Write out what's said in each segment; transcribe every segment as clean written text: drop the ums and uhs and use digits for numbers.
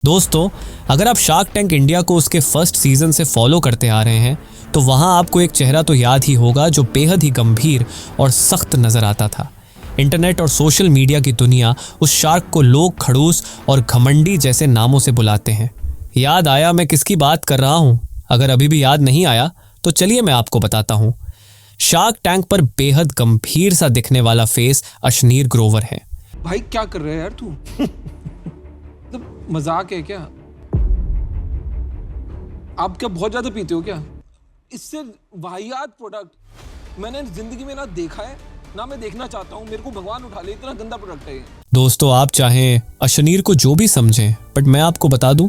दोस्तों, अगर आप शार्क टैंक इंडिया को उसके फर्स्ट सीजन से फॉलो करते आ रहे हैं तो वहां आपको एक चेहरा तो याद ही होगा जो बेहद ही गंभीर और सख्त नजर आता था। इंटरनेट और सोशल मीडिया की दुनिया उस शार्क को लोग खड़ूस और घमंडी जैसे नामों से बुलाते हैं। याद आया मैं किसकी बात कर रहा हूं? अगर अभी भी याद नहीं आया तो चलिए मैं आपको बताता हूं। शार्क टैंक पर बेहद गंभीर सा दिखने वाला फेस अशनीर ग्रोवर है। भाई क्या कर रहे हैं यार तू? तो मजाक है क्या? आप क्या बहुत ज्यादा पीते हो क्या? इससे वाहियात प्रोडक्ट मैंने जिंदगी में ना देखा है ना मैं देखना चाहता हूँ। मेरे को भगवान उठा ले, इतना गंदा प्रोडक्ट है ये। दोस्तों, आप चाहें अशनीर को जो भी समझें, बट मैं आपको बता दूं,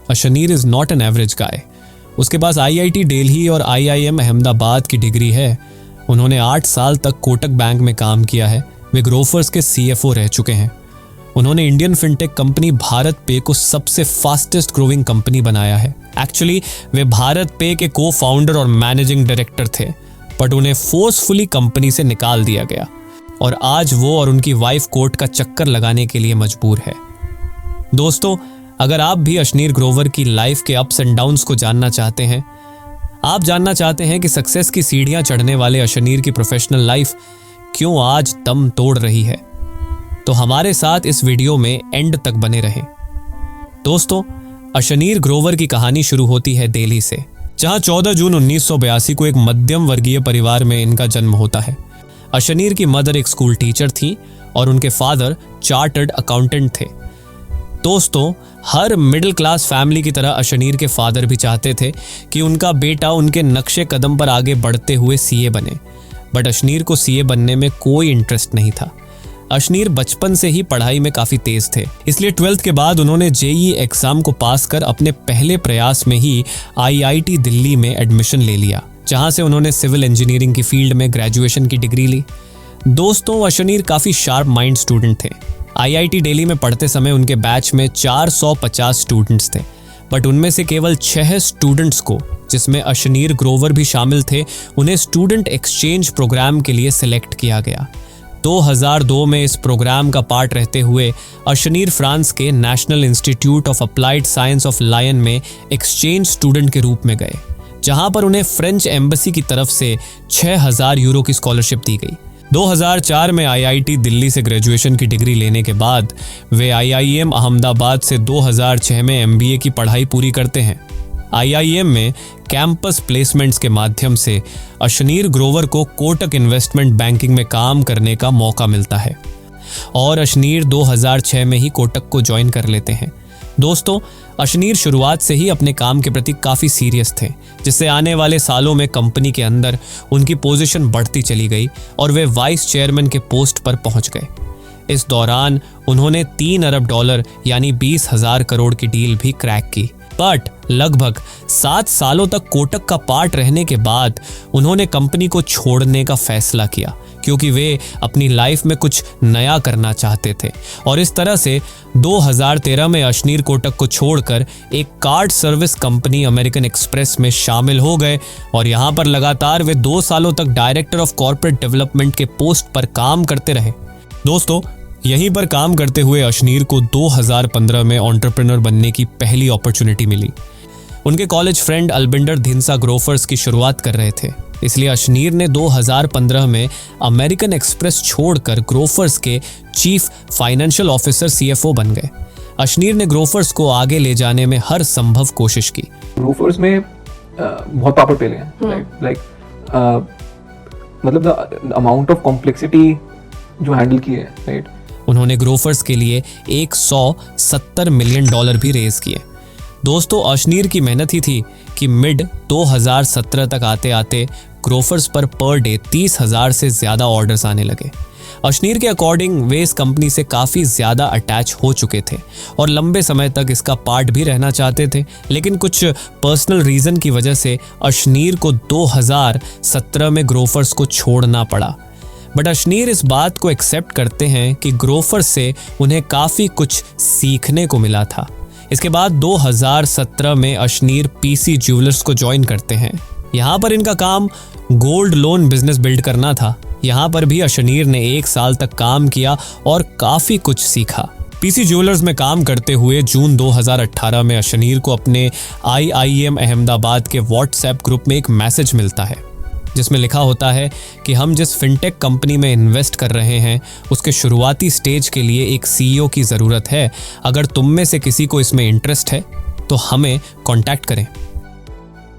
Ashneer is not an average guy. उसके पास IIT दिल्ली और IIM अहमदाबाद की डिग्री है। उन्होंने 8 साल तक कोटक बैंक में काम किया है। वे ग्रोफर्स के CFO रह चुके हैं। उन्होंने इंडियन फिनटेक कंपनी भारत पे को सबसे फास्टेस्ट ग्रोइंग कंपनी बनाया है। एक्चुअली वे भारत पे के को फाउंडर और मैनेजिंग डायरेक्टर थे, बट उन्हें फोर्सफुली कंपनी से निकाल दिया गया और आज वो और उनकी वाइफ कोर्ट का चक्कर लगाने के लिए मजबूर है। दोस्तों, अगर आप भी अशनीर ग्रोवर की लाइफ के अप्स एंड डाउन्स को जानना चाहते हैं, आप जानना चाहते हैं कि सक्सेस की सीढ़ियां चढ़ने वाले अशनीर की प्रोफेशनल लाइफ क्यों आज दम तोड़ रही है, तो हमारे साथ इस वीडियो में एंड तक बने रहें। दोस्तों, अशनीर ग्रोवर की कहानी शुरू होती है दिल्ली से, जहां 14 जून 1982 को एक मध्यम वर्गीय परिवार में इनका जन्म होता है। अशनीर की मदर एक स्कूल टीचर थी और उनके फादर चार्टर्ड अकाउंटेंट थे। दोस्तों, हर मिडिल क्लास फैमिली की तरह अशनीर के फादर भी चाहते थे कि उनका बेटा उनके नक्शे कदम पर आगे बढ़ते हुए CA बने, बट अशनीर को CA बनने में कोई इंटरेस्ट नहीं था। अशनीर बचपन से ही पढ़ाई में काफी तेज थे, इसलिए 12th के बाद उन्होंने JEE एग्जाम को पास कर अपने पहले प्रयास में ही IIT दिल्ली में एडमिशन ले लिया, जहां से उन्होंने सिविल इंजीनियरिंग की फील्ड में ग्रेजुएशन की डिग्री ली। दोस्तों, अशनीर काफी शार्प माइंड स्टूडेंट थे। IIT दिल्ली में पढ़ते समय उनके बैच में 450 स्टूडेंट्स थे, बट उनमें से केवल 6 स्टूडेंट्स को, जिसमें अशनीर ग्रोवर भी शामिल थे, उन्हें स्टूडेंट एक्सचेंज प्रोग्राम के लिए सिलेक्ट किया गया। 2002 में इस प्रोग्राम का पार्ट रहते हुए अशनीर फ्रांस के national institute of applied science of Lyon में एक्सचेंज स्टूडेंट के रूप में गए, जहां पर उन्हें फ्रेंच एम्बेसी की तरफ से 6000 यूरो की स्कॉलरशिप दी गई। 2004 में IIT दिल्ली से ग्रेजुएशन की डिग्री लेने के बाद वे IIM अहमदाबाद से 2006 में MBA की पढ़ाई पूरी करते हैं। IIM में कैंपस प्लेसमेंट्स के माध्यम से अशनीर ग्रोवर को कोटक इन्वेस्टमेंट बैंकिंग में काम करने का मौका मिलता है और अशनीर 2006 में ही कोटक को ज्वाइन कर लेते हैं। दोस्तों, अशनीर शुरुआत से ही अपने काम के प्रति काफ़ी सीरियस थे, जिससे आने वाले सालों में कंपनी के अंदर उनकी पोजीशन बढ़ती चली गई और वे वाइस चेयरमैन के पोस्ट पर पहुंच गए। इस दौरान उन्होंने $3 अरब यानी 20,000 करोड़ की डील भी क्रैक की, बट लगभग 7 सालों तक कोटक का पार्ट रहने के बाद उन्होंने कंपनी को छोड़ने का फैसला किया, क्योंकि वे अपनी लाइफ में कुछ नया करना चाहते थे। और इस तरह से 2013 में अशनीर कोटक को छोड़कर एक card service company American express में शामिल हो गए और यहाँ पर लगातार वे 2 सालों तक डायरेक्टर ऑफ कॉर्पोरेट डेवलपमेंट के पोस्ट पर काम करते रहे। दोस्तों, यहीं पर काम करते हुए अशनीर को 2015 में एंटरप्रेन्योर बनने की पहली अपॉर्चुनिटी मिली। उनके कॉलेज फ्रेंड अल्बिंडर धिंसा ग्रोफर्स की शुरुआत कर रहे थे, इसलिए अशनीर ने 2015 में अमेरिकन एक्सप्रेस छोड़कर ग्रोफर्स के चीफ फाइनेंशियल ऑफिसर CFO बन गए। अशनीर ने ग्रोफर्स को आगे ले जाने में हर संभव कोशिश की। ग्रोफर्स में बहुत पापड़ पेले हैं, मतलब द अमाउंट ऑफ कॉम्प्लेक्सिटी जो हैंडल की है, राइट। उन्होंने ग्रोफर्स के लिए $170 मिलियन भी रेज किए। दोस्तों, अशनीर की मेहनत ही थी कि मिड 2017 तक आते आते ग्रोफर्स पर डे 30,000 से ज़्यादा ऑर्डर्स आने लगे। अशनीर के अकॉर्डिंग वे इस कंपनी से काफ़ी ज़्यादा अटैच हो चुके थे और लंबे समय तक इसका पार्ट भी रहना चाहते थे, लेकिन कुछ पर्सनल रीज़न की वजह से अशनीर को 2017 में ग्रोफर्स को छोड़ना पड़ा। बट अशनीर इस बात को एक्सेप्ट करते हैं कि ग्रोफर्स से उन्हें काफ़ी कुछ सीखने को मिला था। इसके बाद 2017 में अशनीर PC ज्वेलर्स को ज्वाइन करते हैं। यहाँ पर इनका काम गोल्ड लोन बिजनेस बिल्ड करना था। यहाँ पर भी अशनीर ने 1 साल तक काम किया और काफ़ी कुछ सीखा। पीसी ज्वेलर्स में काम करते हुए जून 2018 में अशनीर को अपने IIM अहमदाबाद के व्हाट्सएप ग्रुप में एक मैसेज मिलता है जिसमें लिखा होता है कि हम जिस फिनटेक कंपनी में इन्वेस्ट कर रहे हैं उसके शुरुआती स्टेज के लिए एक CEO की ज़रूरत है। अगर तुम में से किसी को इसमें इंटरेस्ट है तो हमें कांटेक्ट करें।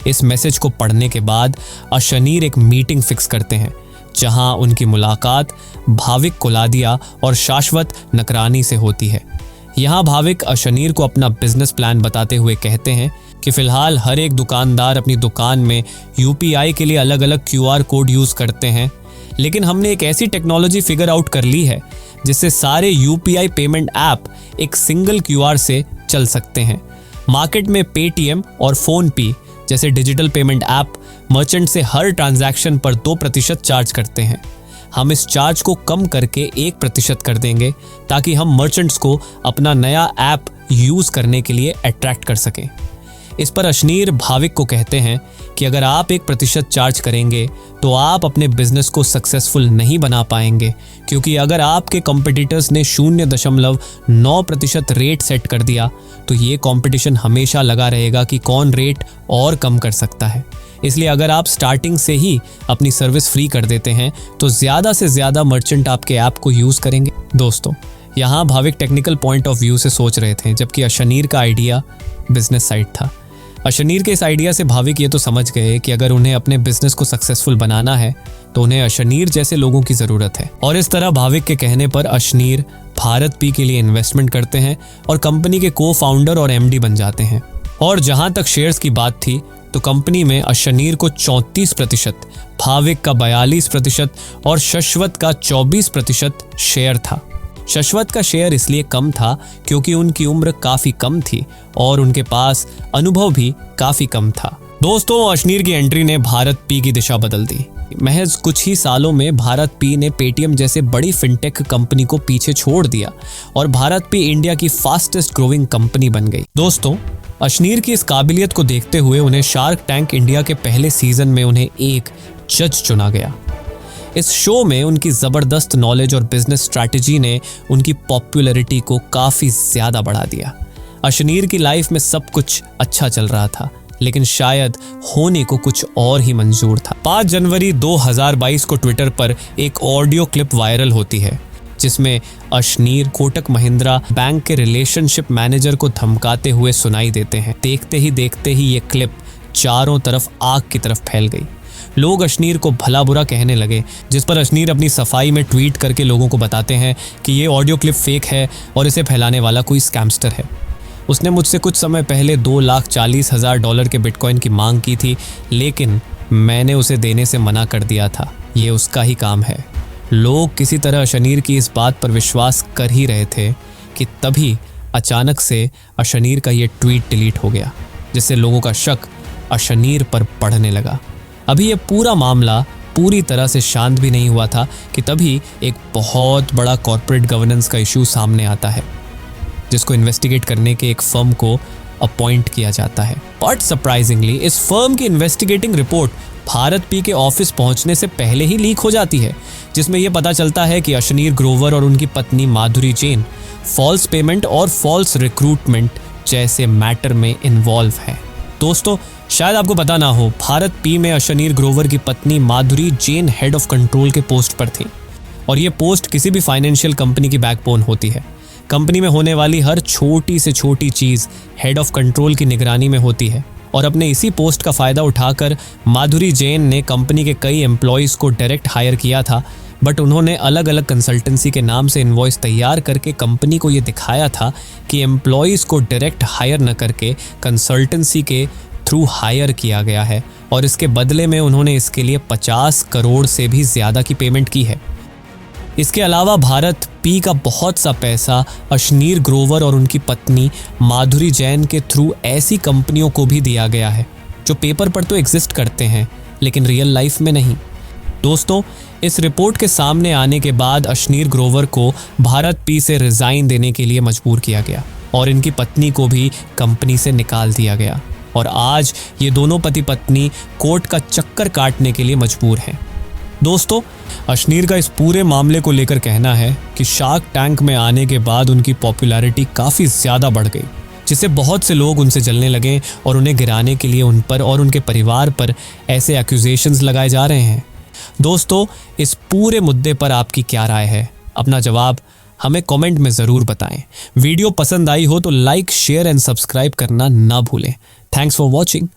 इस मैसेज को पढ़ने के बाद अशनीर एक मीटिंग फिक्स करते हैं जहां उनकी मुलाकात भाविक कोलादिया और शाश्वत नकरानी से होती है। यहां भाविक अशनीर को अपना बिजनेस प्लान बताते हुए कहते हैं कि फिलहाल हर एक दुकानदार अपनी दुकान में UPI के लिए अलग अलग QR कोड यूज़ करते हैं, लेकिन हमने एक ऐसी टेक्नोलॉजी फिगर आउट कर ली है जिससे सारे UPI पेमेंट ऐप एक सिंगल QR से चल सकते हैं। मार्केट में पेटीएम और फ़ोनपे जैसे डिजिटल पेमेंट ऐप मर्चेंट से हर ट्रांजैक्शन पर 2% चार्ज करते हैं। हम इस चार्ज को कम करके 1% कर देंगे ताकि हम मर्चेंट्स को अपना नया ऐप यूज़ करने के लिए अट्रैक्ट कर सकें। इस पर अशनीर भाविक को कहते हैं कि अगर आप 1% चार्ज करेंगे तो आप अपने बिजनेस को सक्सेसफुल नहीं बना पाएंगे, क्योंकि अगर आपके कॉम्पिटिटर्स ने 0.9% रेट सेट कर दिया तो ये कंपटीशन हमेशा लगा रहेगा कि कौन रेट और कम कर सकता है। इसलिए अगर आप स्टार्टिंग से ही अपनी सर्विस फ्री कर देते हैं तो ज़्यादा से ज़्यादा मर्चेंट आपके ऐप को यूज़ करेंगे। दोस्तों, यहाँ Bhavik technical point of view से सोच रहे थे, जबकि अशनीर का आइडिया बिजनेस साइड था। अशनीर के इस आइडिया से भाविक ये तो समझ गए कि अगर उन्हें अपने बिजनेस को सक्सेसफुल बनाना है तो उन्हें अशनीर जैसे लोगों की ज़रूरत है। और इस तरह भाविक के कहने पर अशनीर भारत पी के लिए इन्वेस्टमेंट करते हैं और कंपनी के को-फाउंडर और MD बन जाते हैं। और जहां तक शेयर्स की बात थी तो कंपनी में अशनीर को 34%, भाविक का 42% और शाश्वत का 24% शेयर था। शाश्वत का शेयर इसलिए कम था क्योंकि उनकी उम्र काफ़ी कम थी और उनके पास अनुभव भी काफ़ी कम था। दोस्तों, अशनीर की एंट्री ने भारत पी की दिशा बदल दी। महज कुछ ही सालों में भारत पी ने पेटीएम जैसे बड़ी फिनटेक कंपनी को पीछे छोड़ दिया और भारत पी इंडिया की फास्टेस्ट ग्रोइंग कंपनी बन गई। दोस्तों, अशनीर की इस काबिलियत को देखते हुए उन्हें शार्क टैंक इंडिया के पहले सीजन में उन्हें एक जज चुना गया। इस शो में उनकी ज़बरदस्त नॉलेज और बिजनेस स्ट्रैटेजी ने उनकी पॉपुलैरिटी को काफ़ी ज़्यादा बढ़ा दिया। अशनीर की लाइफ में सब कुछ अच्छा चल रहा था, लेकिन शायद होने को कुछ और ही मंजूर था। 5 जनवरी 2022 को ट्विटर पर एक ऑडियो क्लिप वायरल होती है जिसमें अशनीर कोटक महिंद्रा बैंक के रिलेशनशिप मैनेजर को धमकाते हुए सुनाई देते हैं। देखते ही ये क्लिप चारों तरफ आग की तरफ फैल गई। लोग अशनीर को भला बुरा कहने लगे, जिस पर अशनीर अपनी सफाई में ट्वीट करके लोगों को बताते हैं कि ये ऑडियो क्लिप फेक है और इसे फैलाने वाला कोई स्कैमस्टर है। उसने मुझसे कुछ समय पहले $2,40,000 के बिटकॉइन की मांग की थी, लेकिन मैंने उसे देने से मना कर दिया था। ये उसका ही काम है। लोग किसी तरह अशनीर की इस बात पर विश्वास कर ही रहे थे कि तभी अचानक से अशनीर का ये ट्वीट डिलीट हो गया, जिससे लोगों का शक अशनीर पर बढ़ने लगा। अभी ये पूरा मामला पूरी तरह से शांत भी नहीं हुआ था कि तभी एक बहुत बड़ा कॉर्पोरेट गवर्नेंस का इशू सामने आता है, जिसको इन्वेस्टिगेट करने के एक फर्म को अपॉइंट किया जाता है। बट सरप्राइजिंगली इस फर्म की इन्वेस्टिगेटिंग रिपोर्ट भारत पी के ऑफिस पहुंचने से पहले ही लीक हो जाती है, जिसमें यह पता चलता है कि अशनीर ग्रोवर और उनकी पत्नी माधुरी जैन फॉल्स पेमेंट और फॉल्स रिक्रूटमेंट जैसे मैटर में इन्वॉल्व हैं। दोस्तों, शायद आपको पता ना हो, भारत पी में अशनीर ग्रोवर की पत्नी माधुरी जैन हेड ऑफ कंट्रोल के पोस्ट पर थी और ये पोस्ट किसी भी फाइनेंशियल कंपनी की बैकबोन होती है। कंपनी में होने वाली हर छोटी से छोटी चीज़ हेड ऑफ कंट्रोल की निगरानी में होती है और अपने इसी पोस्ट का फ़ायदा उठाकर माधुरी जैन ने कंपनी के कई एम्प्लॉयज़ को डायरेक्ट हायर किया था, बट उन्होंने अलग अलग कंसल्टेंसी के नाम से इनवॉइस तैयार करके कंपनी को ये दिखाया था कि एम्प्लॉयज़ को डायरेक्ट हायर न करके कंसल्टेंसी के थ्रू हायर किया गया है और इसके बदले में उन्होंने इसके लिए 50 करोड़ से भी ज़्यादा की पेमेंट की है। इसके अलावा भारत पी का बहुत सा पैसा अशनीर ग्रोवर और उनकी पत्नी माधुरी जैन के थ्रू ऐसी कंपनियों को भी दिया गया है जो पेपर पर तो एग्जिस्ट करते हैं लेकिन रियल लाइफ में नहीं। दोस्तों, इस रिपोर्ट के सामने आने के बाद अशनीर ग्रोवर को भारत पी से रिज़ाइन देने के लिए मजबूर किया गया और इनकी पत्नी को भी कंपनी से निकाल दिया गया और आज ये दोनों पति पत्नी कोर्ट का चक्कर काटने के लिए मजबूर हैं। दोस्तों, अशनीर का इस पूरे मामले को लेकर कहना है कि शार्क टैंक में आने के बाद उनकी पॉपुलैरिटी काफ़ी ज़्यादा बढ़ गई, जिससे बहुत से लोग उनसे जलने लगे और उन्हें गिराने के लिए उन पर और उनके परिवार पर ऐसे एक्यूजेशंस लगाए जा रहे हैं। दोस्तों, इस पूरे मुद्दे पर आपकी क्या राय है? अपना जवाब हमें कमेंट में ज़रूर बताएं। वीडियो पसंद आई हो तो लाइक, शेयर एंड सब्सक्राइब करना ना भूलें। Thanks for watching.